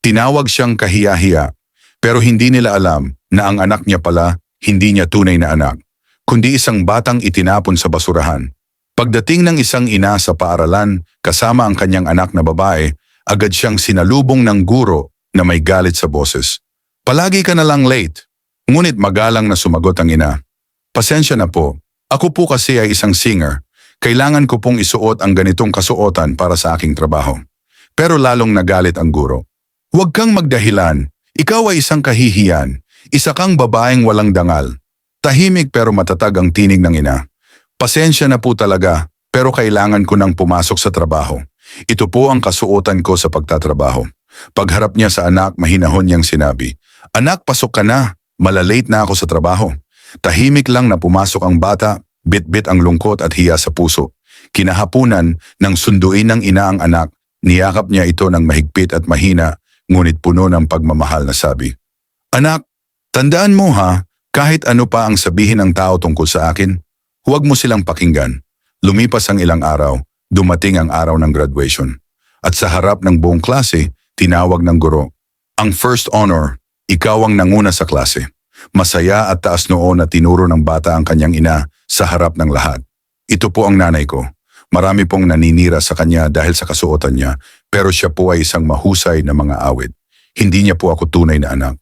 Tinawag siyang kahiya-hiya, pero hindi nila alam na ang anak niya pala hindi niya tunay na anak, kundi isang batang itinapon sa basurahan. Pagdating ng isang ina sa paaralan kasama ang kanyang anak na babae, agad siyang sinalubong ng guro na may galit sa boses. Palagi ka na lang late. Ngunit magalang na sumagot ang ina. Pasensya na po, ako po kasi ay isang singer. Kailangan ko pong isuot ang ganitong kasuotan para sa aking trabaho. Pero lalong nagalit ang guro. Huwag kang magdahilan. Ikaw ay isang kahihiyan. Isa kang babaeng walang dangal. Tahimik pero matatag ang tinig ng ina. Pasensya na po talaga, pero kailangan ko nang pumasok sa trabaho. Ito po ang kasuotan ko sa pagtatrabaho. Pagharap niya sa anak, mahinahon niyang sinabi, "Anak, pasok ka na. Malalate na ako sa trabaho." Tahimik lang na pumasok ang bata, bit-bit ang lungkot at hiya sa puso. Kinahapunan, nang sunduin ng ina ang anak, niyakap niya ito ng mahigpit at mahina, ngunit puno ng pagmamahal na sabi, "Anak, tandaan mo ha, kahit ano pa ang sabihin ng tao tungkol sa akin, huwag mo silang pakinggan." Lumipas ang ilang araw, dumating ang araw ng graduation. At sa harap ng buong klase, tinawag ng guro, "Ang first honor, ikaw ang nanguna sa klase." Masaya at taas noo na tinuro ng bata ang kanyang ina sa harap ng lahat. "Ito po ang nanay ko. Marami pong naninira sa kanya dahil sa kasuotan niya, pero siya po ay isang mahusay na mga awit. Hindi niya po ako tunay na anak.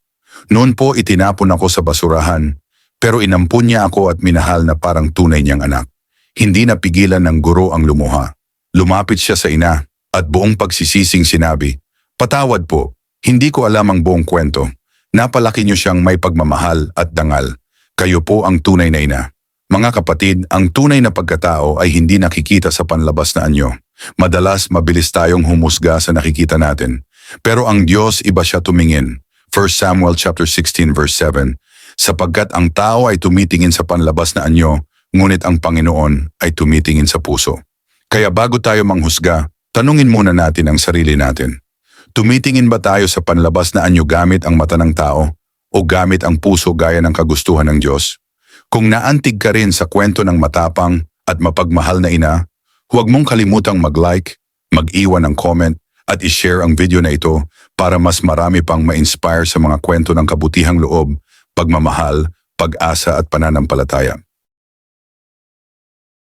Noon po itinapon ako sa basurahan, pero inampun niya ako at minahal na parang tunay niyang anak." Hindi napigilan ng guro ang lumuha. Lumapit siya sa ina at buong pagsisising sinabi, "Patawad po, hindi ko alam ang buong kwento. Napalaki niyo siyang may pagmamahal at dangal. Kayo po ang tunay na ina." Mga kapatid, ang tunay na pagkatao ay hindi nakikita sa panlabas na anyo. Madalas mabilis tayong humusga sa nakikita natin. Pero ang Diyos iba siya tumingin. 1 Samuel chapter 16 verse 7, "Sapagkat ang tao ay tumitingin sa panlabas na anyo, ngunit ang Panginoon ay tumitingin sa puso." Kaya bago tayo manghusga, tanungin muna natin ang sarili natin. Tumitingin ba tayo sa panlabas na anyo gamit ang mata ng tao o gamit ang puso gaya ng kagustuhan ng Diyos? Kung naantig ka rin sa kwento ng matapang at mapagmahal na ina, huwag mong kalimutang mag-like, mag-iwan ng comment at i-share ang video na ito para mas marami pang ma-inspire sa mga kwento ng kabutihang loob, pagmamahal, pag-asa at pananampalataya.